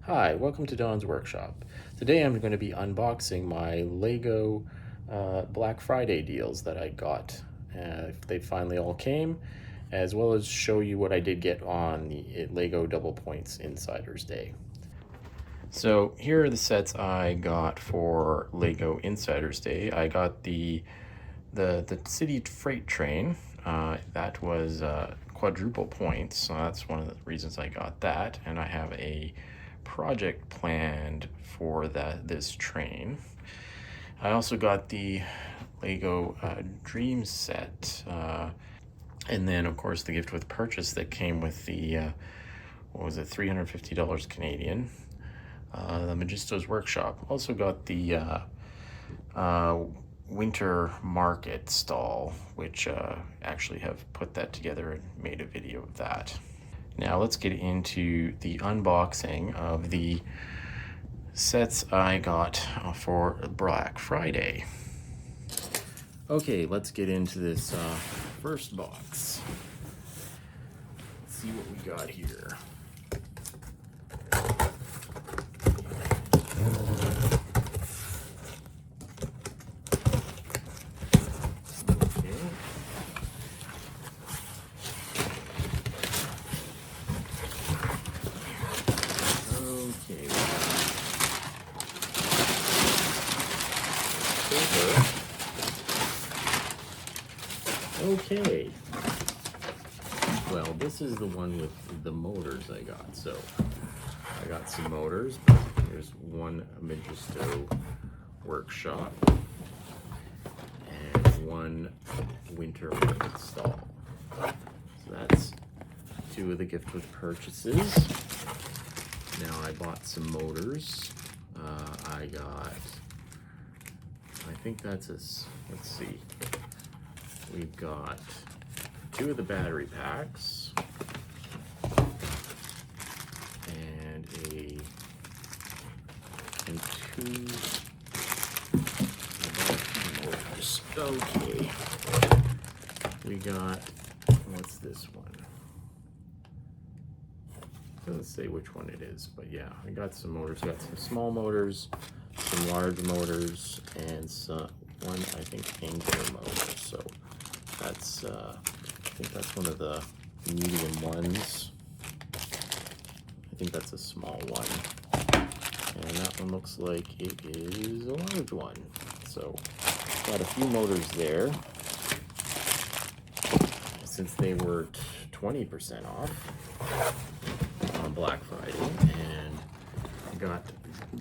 Hi, welcome to Don's Workshop. Today I'm going to be unboxing my Lego Black Friday deals that I got. They finally all came, as well as show you what I did get on the Lego Double Points Insiders Day. So here are the sets I got for Lego Insiders Day. I got the City Freight Train. That was quadruple points, so that's one of the reasons I got that. And I have a project planned for this train. I also got the Lego Dream set, and then of course the gift with purchase that came with the what was it, $350 Canadian. The Magisto's Workshop. Also got the winter market stall, which actually have put that together and made a video of that. Now let's get into the unboxing of the sets I got for Black Friday. Okay, let's get into this first box. Let's see what we got here. Okay, well, this is the one with the motors I got. So I got some motors. There's one Magisto Workshop and one winter market stall. So that's two of the gift with purchases. Now I bought some motors. I think that's let's see. We've got two of the battery packs and two motors. Okay. We got, what's this one? Doesn't say which one it is, but yeah, I got some motors. Got some small motors, some large motors, and one, I think, angular motor. So that's, I think that's one of the medium ones. I think that's a small one. And that one looks like it is a large one. So got a few motors there. Since they were 20% off on Black Friday, and I got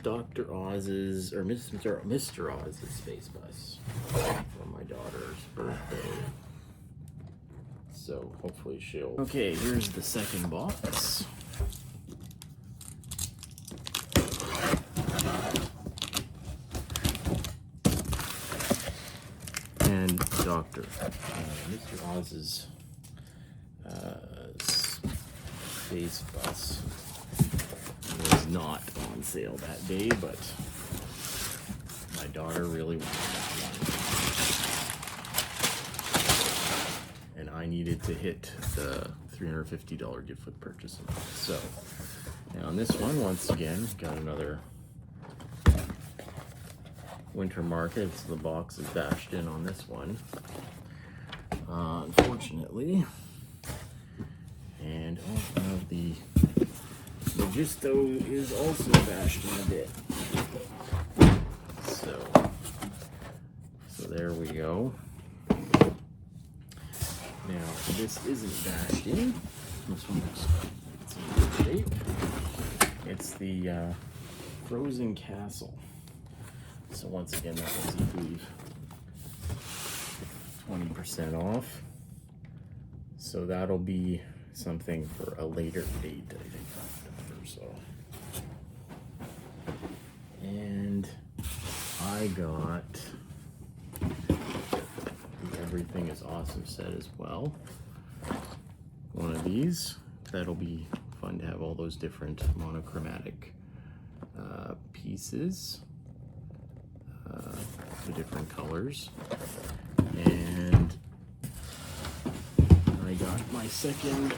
Dr. Oz's, or Mr. Oz's Space Bus for my daughter's birthday. So hopefully she'll... Okay, here's the second box. And Mr. Oz's Space Bus was not on sale that day, but my daughter really wanted one. And I needed to hit the $350 gift with purchase amount. So, now on this one, once again, got another winter market. So the box is bashed in on this one, unfortunately. And the Magisto is also bashed in a bit. So there we go. Now this isn't bashed in. This one looks in good shape. It's the Frozen Castle. So once again, that was, I believe, 20% off. So that'll be something for a later date, I think. So, and I got the Everything is Awesome set as well. One of these. That'll be fun to have all those different monochromatic pieces, the different colors. And second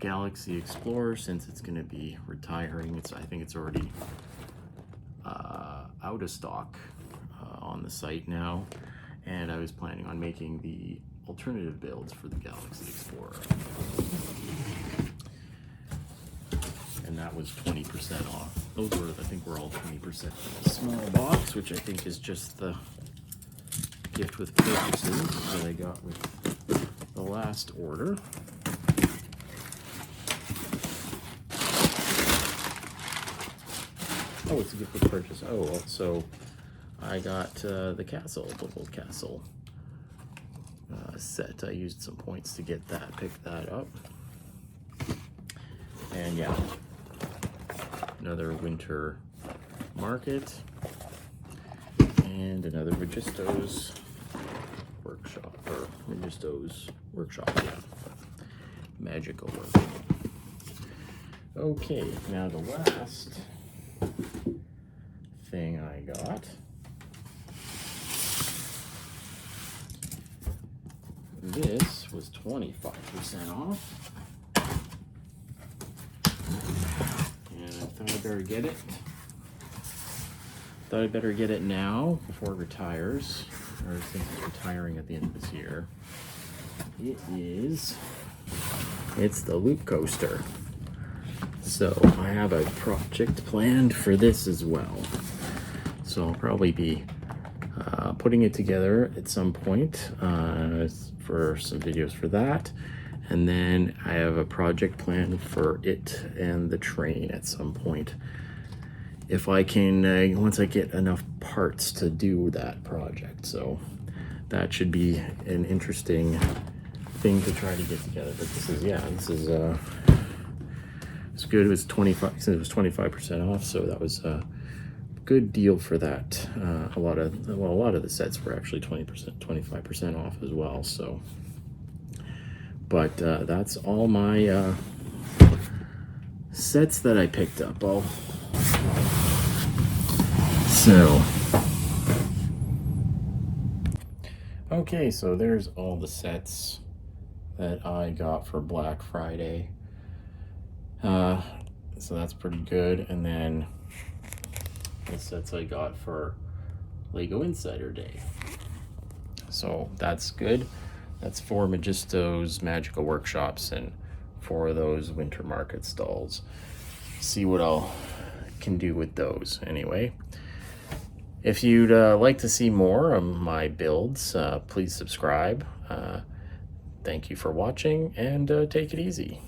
Galaxy Explorer, since it's going to be retiring. I think it's already out of stock on the site now, and I was planning on making the alternative builds for the Galaxy Explorer, and that was 20% off. Those were, I think, were all 20%. A small box, which I think is just the gift with purchases that I got with the last order. Oh, it's a gift with purchase. Oh, well, so I got the castle, the little castle set. I used some points to get that, pick that up. And yeah, another winter market and another Magisto's workshop, or Magisto's workshop, yeah. Magical work. Okay, now the last thing I got this was 25% off, and I thought I better get it. Thought I better get it now before it retires, or I think it's retiring at the end of this year. It's the Loop Coaster. So I have a project planned for this as well. So I'll probably be putting it together at some point for some videos for that. And then I have a project plan for it and the train at some point. If I can, once I get enough parts to do that project. So that should be an interesting thing to try to get together. But this is, yeah, this is, it's good. It was 25, it was 25% off. So that was a good deal for that. A lot of the sets were actually 20%, 25% off as well. So, but that's all my sets that I picked up. Okay, so there's all the sets that I got for Black Friday. So that's pretty good. And then the sets I got for Lego Insider Day. So that's good. That's 4 Magisto's Magical Workshops and 4 of those Winter Market stalls. See what I can do with those anyway. If you'd like to see more of my builds, please subscribe. Thank you for watching, and take it easy.